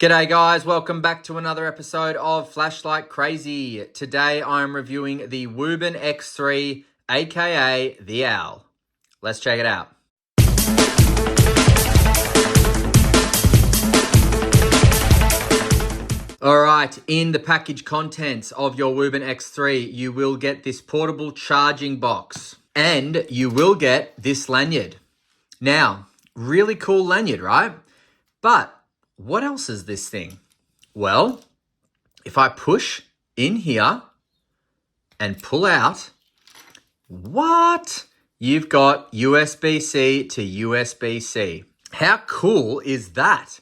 G'day guys, welcome back to another episode of Flashlight Crazy. Today I'm reviewing the Wuben X3, aka the OWL. Let's check it out. Alright, in the package contents of your Wuben X3, you will get this portable charging box and you will get this lanyard. Now, really cool lanyard, right? But what else is this thing? Well, if I push in here and pull out, what? You've got USB-C to USB-C. How cool is that?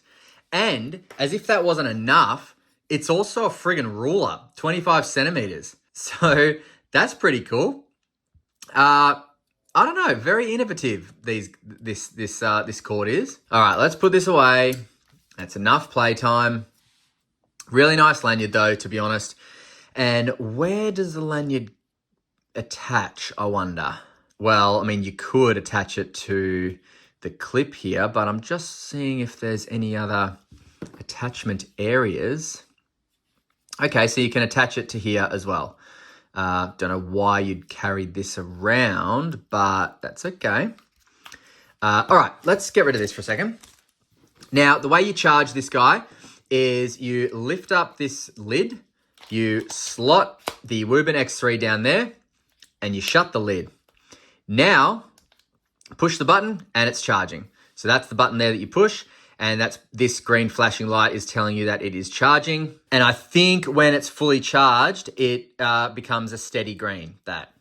And as if that wasn't enough, it's also a friggin' ruler, 25 centimeters. So that's pretty cool. I don't know, very innovative this cord is. All right, let's put this away. That's enough playtime. Really nice lanyard though, to be honest. And where does the lanyard attach, I wonder? Well, I mean, you could attach it to the clip here, but I'm just seeing if there's any other attachment areas. Okay, so you can attach it to here as well. Don't know why you'd carry this around, but that's okay. All right, let's get rid of this for a second. Now, the way you charge this guy is you lift up this lid, you slot the Wuben X3 down there, and you shut the lid. Now, push the button, and it's charging. So that's the button there that you push, and that's this green flashing light is telling you that it is charging. And I think when it's fully charged, it becomes a steady green, that.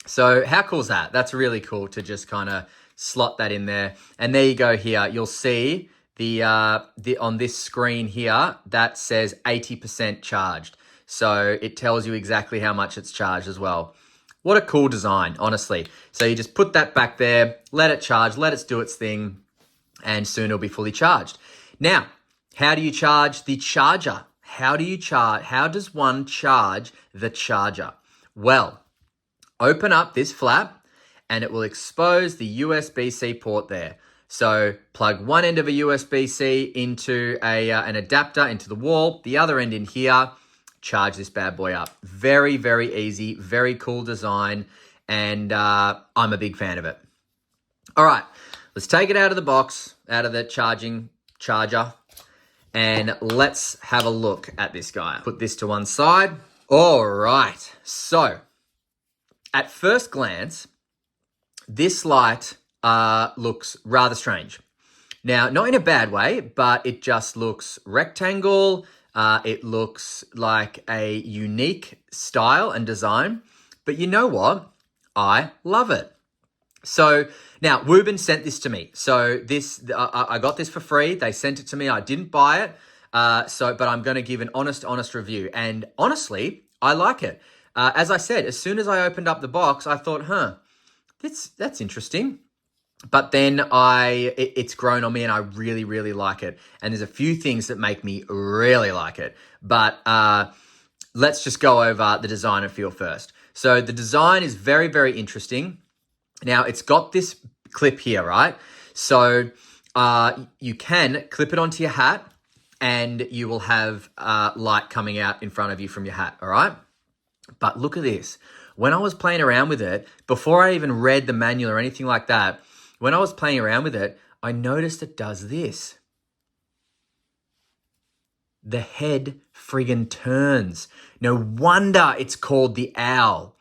So how cool is that? That's really cool to just kind of slot that in there. And there you go here. You'll see the on this screen here, that says 80% charged. So it tells you exactly how much it's charged as well. What a cool design, honestly. So you just put that back there, let it charge, let it do its thing, and soon it'll be fully charged. Now, how do you charge the charger? How does one charge the charger? Well, open up this flap and it will expose the USB-C port there. So plug one end of a USB-C into an adapter into the wall, the other end in here, charge this bad boy up. Very, very easy, very cool design, and I'm a big fan of it. All right, let's take it out of the box, out of the charger, and let's have a look at this guy. Put this to one side. All right, so at first glance, this light looks rather strange. Now, not in a bad way, but it just looks rectangle. It looks like a unique style and design. But you know what? I love it. So now Wuben sent this to me. So this, I got this for free. They sent it to me. I didn't buy it. But I'm going to give an honest review. And honestly, I like it. As I said, as soon as I opened up the box, I thought, that's interesting. But then it's grown on me and I really, really like it. And there's a few things that make me really like it. But let's just go over the design and feel first. So the design is very, very interesting. Now, it's got this clip here, right? So you can clip it onto your hat and you will have light coming out in front of you from your hat, all right? But look at this. When I was playing around with it, before I even read the manual or anything like that, when I was playing around with it, I noticed it does this. The head friggin' turns. No wonder it's called the OWL.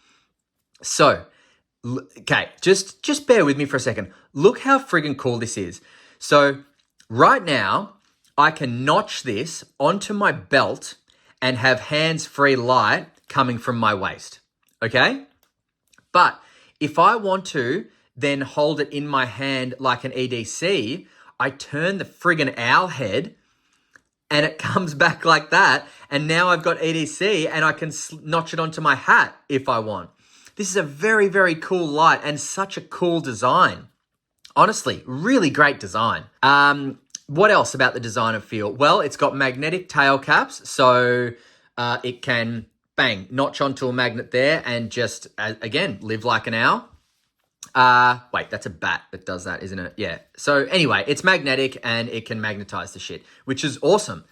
So, okay, just bear with me for a second. Look how friggin' cool this is. So, right now, I can notch this onto my belt and have hands-free light coming from my waist, okay? But if I want to then hold it in my hand like an EDC, I turn the friggin' OWL head and it comes back like that. And now I've got EDC and I can notch it onto my hat if I want. This is a very, very cool light and such a cool design. Honestly, really great design. What else about the design and feel? Well, it's got magnetic tail caps. So it can, bang, notch onto a magnet there and just, again, live like an OWL. Wait, that's a bat that does that, isn't it? Yeah. So anyway, it's magnetic and it can magnetize the shit, which is awesome.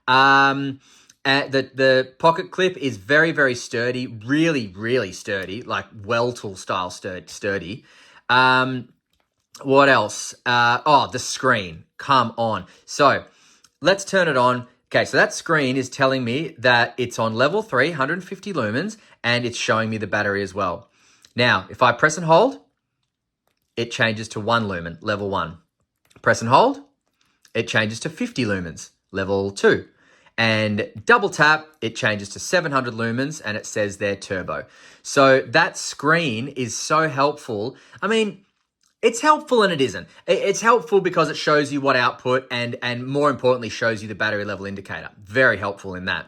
The pocket clip is very, very sturdy, really, really sturdy, like well tool style sturdy. What else? The screen. Come on. So let's turn it on. Okay, so that screen is telling me that it's on level 3, 150 lumens, and it's showing me the battery as well. Now, if I press and hold, it changes to 1 lumen, level 1. Press and hold, it changes to 50 lumens, level 2. And double tap, it changes to 700 lumens, and it says there turbo. So that screen is so helpful. I mean, it's helpful and it isn't. It's helpful because it shows you what output and more importantly shows you the battery level indicator. Very helpful in that.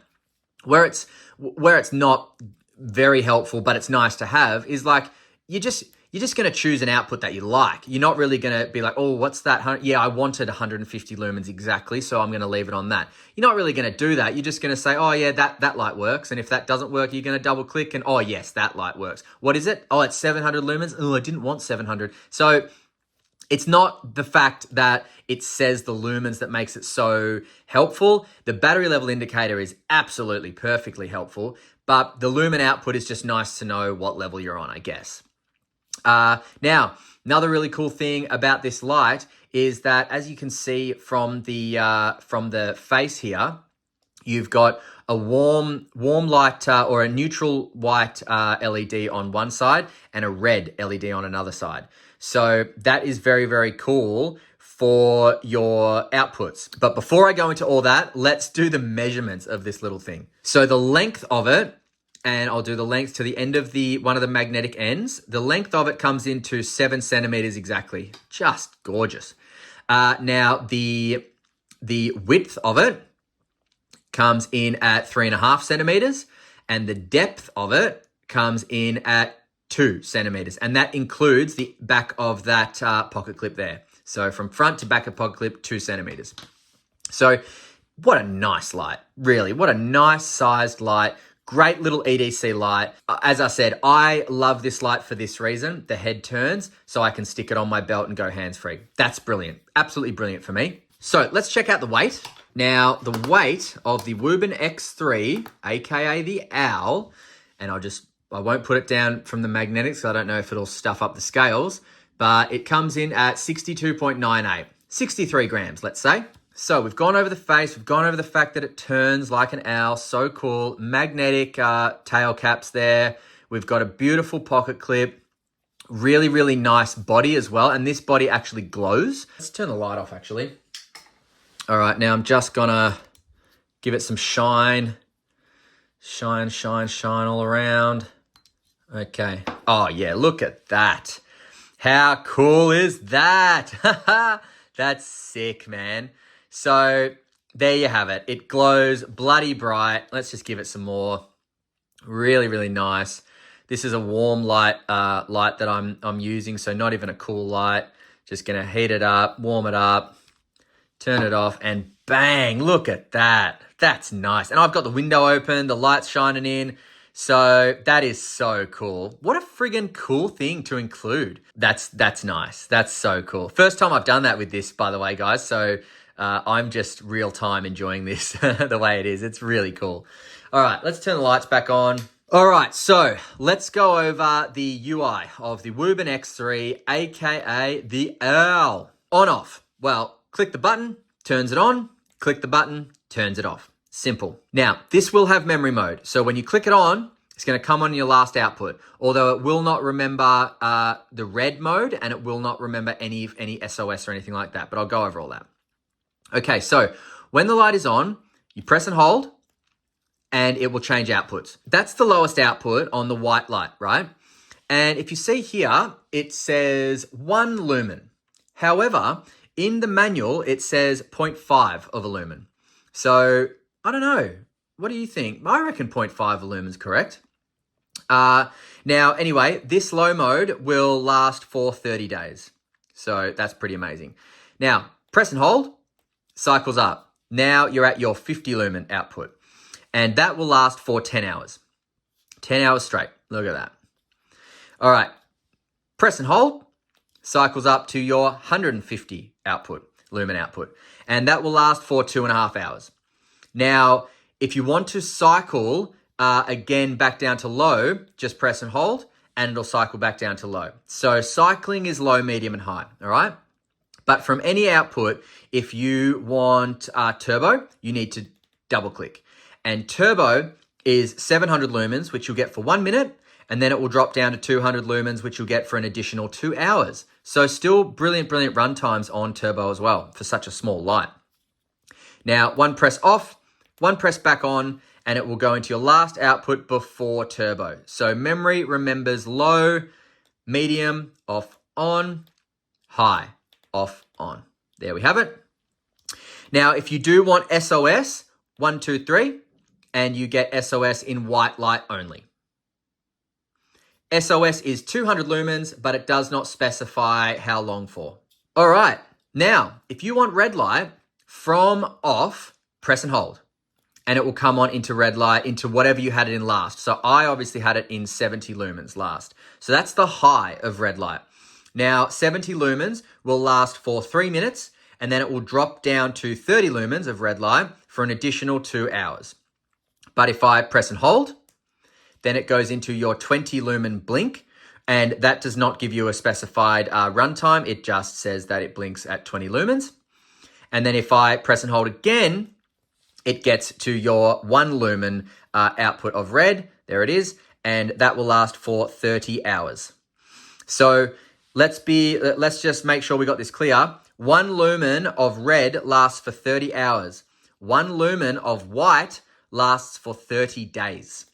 Where it's not very helpful, but it's nice to have is like you're just going to choose an output that you like. You're not really going to be like, oh, what's that? Yeah, I wanted 150 lumens exactly, so I'm going to leave it on that. You're not really going to do that. You're just going to say, oh yeah, that light works. And if that doesn't work, you're going to double click and, oh yes, that light works. What is it? Oh, it's 700 lumens. Oh, I didn't want 700. So it's not the fact that it says the lumens that makes it so helpful. The battery level indicator is absolutely perfectly helpful, but the lumen output is just nice to know what level you're on, I guess. Now, another really cool thing about this light is that, as you can see from the face here, you've got a warm light or a neutral white LED on one side and a red LED on another side. So that is very, very cool for your outputs. But before I go into all that, let's do the measurements of this little thing. So the length of it, and I'll do the length to the end of one of the magnetic ends. The length of it comes into 7 centimeters exactly. Just gorgeous. Now the width of it comes in at 3.5 centimeters, and the depth of it comes in at 2 centimeters, and that includes the back of that pocket clip there. So from front to back of pocket clip, 2 centimeters. So what a nice light, really. What a nice sized light. Great little EDC light. As I said, I love this light for this reason. The head turns so I can stick it on my belt and go hands-free. That's brilliant. Absolutely brilliant for me. So let's check out the weight. Now, the weight of the Wuben X3, aka the OWL, and I won't put it down from the magnetics, so I don't know if it'll stuff up the scales, but it comes in at 62.98, 63 grams, let's say. So we've gone over the face, we've gone over the fact that it turns like an owl, so cool. Magnetic tail caps there. We've got a beautiful pocket clip, really, really nice body as well, and this body actually glows. Let's turn the light off actually. All right, now I'm just gonna give it some shine. Shine, shine, shine all around. Okay. Oh yeah, look at that. How cool is that? That's sick, man. So there you have it. It glows bloody bright. Let's just give it some more. Really, really nice. This is a warm light that I'm using, so not even a cool light. Just gonna heat it up, warm it up, turn it off, and bang, look at that. That's nice. And I've got the window open, the light's shining in. So that is so cool. What a friggin' cool thing to include. That's nice. That's so cool. First time I've done that with this, by the way, guys. So I'm just real time enjoying this the way it is. It's really cool. All right, let's turn the lights back on. All right, so let's go over the UI of the Wuben X3, aka the OWL. On, off. Well, click the button, turns it on. Click the button, turns it off. Simple. Now, this will have memory mode. So when you click it on, it's going to come on your last output, although it will not remember the red mode and it will not remember any SOS or anything like that, but I'll go over all that. Okay, so when the light is on, you press and hold and it will change outputs. That's the lowest output on the white light, right? And if you see here, it says 1 lumen. However, in the manual, it says 0.5 of a lumen. So I don't know. What do you think? I reckon 0.5 lumen is correct. Now, anyway, this low mode will last for 30 days. So that's pretty amazing. Now, press and hold, cycles up. Now you're at your 50 lumen output. And that will last for 10 hours. 10 hours straight. Look at that. All right. Press and hold, cycles up to your 150 output, lumen output. And that will last for 2.5 hours. Now, if you want to cycle again back down to low, just press and hold, and it'll cycle back down to low. So cycling is low, medium, and high, all right? But from any output, if you want turbo, you need to double click. And turbo is 700 lumens, which you'll get for 1 minute, and then it will drop down to 200 lumens, which you'll get for an additional 2 hours. So still brilliant, brilliant run times on turbo as well for such a small light. Now, one press off, one press back on, and it will go into your last output before turbo. So memory remembers low, medium, off, on, high, off, on. There we have it. Now, if you do want SOS, 1, 2, 3, and you get SOS in white light only. SOS is 200 lumens, but it does not specify how long for. All right, now, if you want red light, from off, press and hold. And it will come on into red light, into whatever you had it in last. So I obviously had it in 70 lumens last. So that's the high of red light. Now, 70 lumens will last for 3 minutes, and then it will drop down to 30 lumens of red light for an additional 2 hours. But if I press and hold, then it goes into your 20 lumen blink, and that does not give you a specified runtime. It just says that it blinks at 20 lumens. And then if I press and hold again, it gets to your 1 lumen output of red. There it is. And that will last for 30 hours. So let's just make sure we got this clear. 1 lumen of red lasts for 30 hours. 1 lumen of white lasts for 30 days.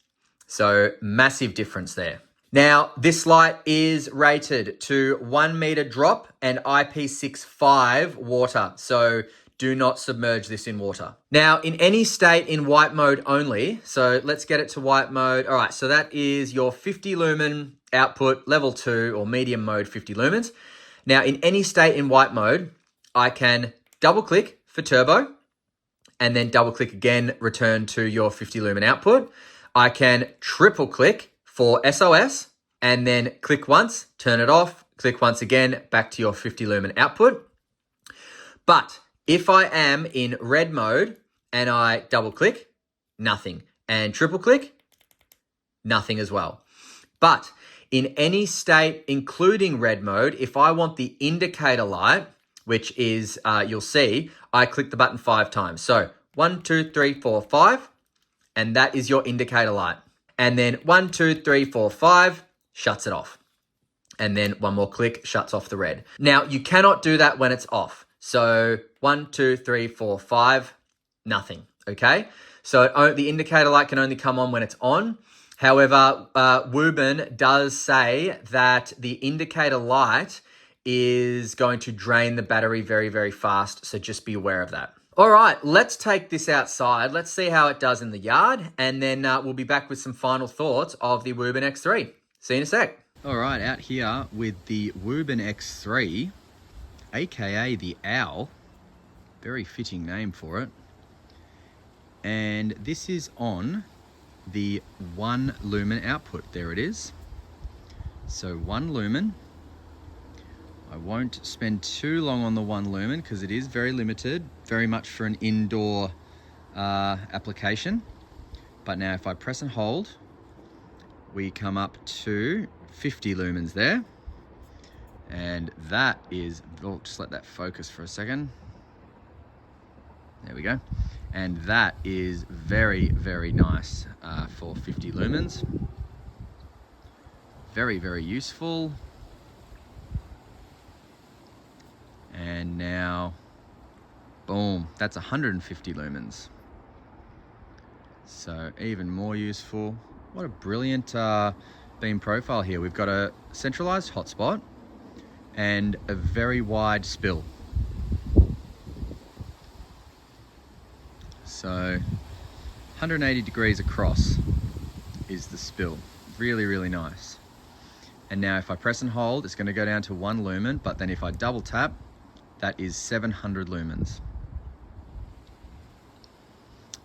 So massive difference there. Now, this light is rated to 1 meter drop and IP65 water. So do not submerge this in water. Now, in any state in white mode only, so let's get it to white mode. All right, so that is your 50 lumen output, level 2 or medium mode 50 lumens. Now, in any state in white mode, I can double click for turbo and then double click again, return to your 50 lumen output. I can triple click for SOS and then click once, turn it off, click once again, back to your 50 lumen output. But if I am in red mode and I double click, nothing. And triple click, nothing as well. But in any state, including red mode, if I want the indicator light, which is, you'll see, I click the button 5 times. So 1, 2, 3, 4, 5. And that is your indicator light. And then 1, 2, 3, 4, 5, shuts it off. And then one more click, shuts off the red. Now, you cannot do that when it's off. So 1, 2, 3, 4, 5, nothing, okay? So the indicator light can only come on when it's on. However, Wuben does say that the indicator light is going to drain the battery very, very fast. So just be aware of that. All right, let's take this outside. Let's see how it does in the yard, and then we'll be back with some final thoughts of the Wuben X3. See you in a sec. All right, out here with the Wuben X3, aka the OWL, very fitting name for it. And this is on the 1 lumen output. There it is. So 1 lumen. I won't spend too long on the 1 lumen because it is very limited, very much for an indoor application. But now if I press and hold, we come up to 50 lumens there. And that is, oh, just let that focus for a second. There we go. And that is very, very nice for 50 lumens. Very, very useful. And now, boom, that's 150 lumens. So even more useful. What a brilliant beam profile here. We've got a centralized hotspot and a very wide spill. So 180 degrees across is the spill. Really, really nice. And now if I press and hold, it's going to go down to 1 lumen, but then if I double tap, that is 700 lumens.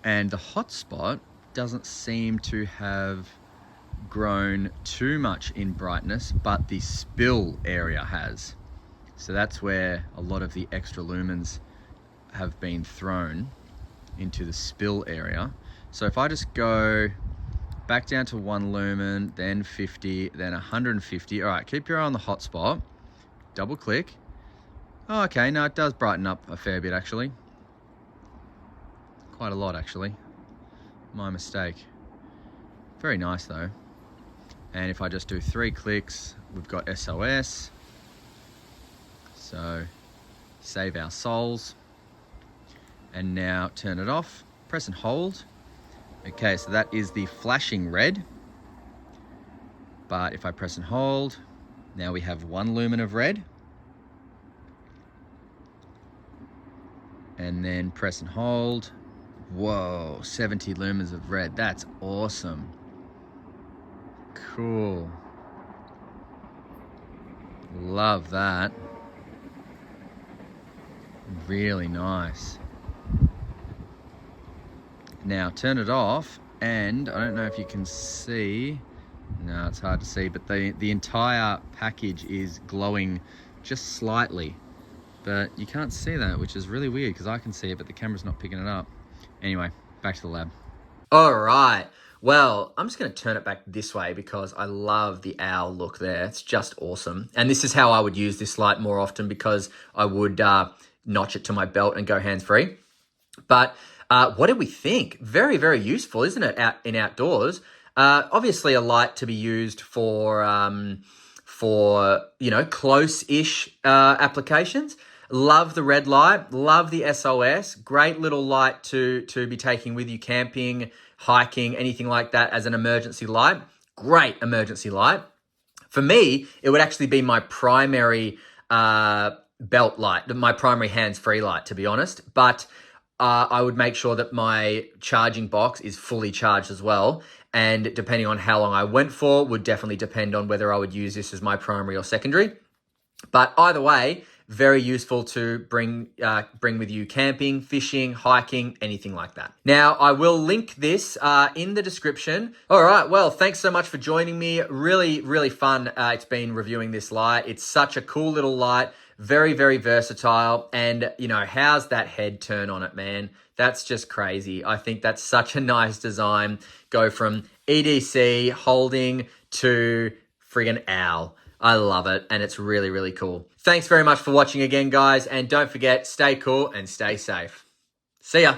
And the hotspot doesn't seem to have grown too much in brightness, but the spill area has. So that's where a lot of the extra lumens have been thrown into the spill area. So if I just go back down to 1 lumen, then 50, then 150. All right, keep your eye on the hotspot. Double click. Oh, okay, no, it does brighten up a fair bit actually. Quite a lot actually. My mistake. Very nice though. And if I just do 3 clicks, we've got SOS. So save our souls. And now turn it off, press and hold. Okay, so that is the flashing red. But if I press and hold, now we have 1 lumen of red. And then press and hold. Whoa, 70 lumens of red. That's awesome. Cool. Love that. Really nice. Now turn it off, and I don't know if you can see, no, it's hard to see, but the entire package is glowing just slightly, but you can't see that, which is really weird because I can see it, but the camera's not picking it up. Anyway, back to the lab. All right. Well, I'm just going to turn it back this way because I love the owl look there. It's just awesome. And this is how I would use this light more often because I would notch it to my belt and go hands-free. But what did we think? Very, very useful, isn't it, out in outdoors? Obviously a light to be used for close-ish applications. Love the red light, love the SOS. Great little light to be taking with you camping, hiking, anything like that as an emergency light. Great emergency light. For me, it would actually be my primary belt light, my primary hands-free light, to be honest. But I would make sure that my charging box is fully charged as well. And depending on how long I went for, would definitely depend on whether I would use this as my primary or secondary. But either way, very useful to bring with you camping, fishing, hiking, anything like that. Now, I will link this in the description. All right, well, thanks so much for joining me. Really, really fun it's been reviewing this light. It's such a cool little light. Very, very versatile. And, how's that head turn on it, man? That's just crazy. I think that's such a nice design. Go from EDC holding to friggin' owl. I love it, and it's really, really cool. Thanks very much for watching again, guys, and don't forget, stay cool and stay safe. See ya.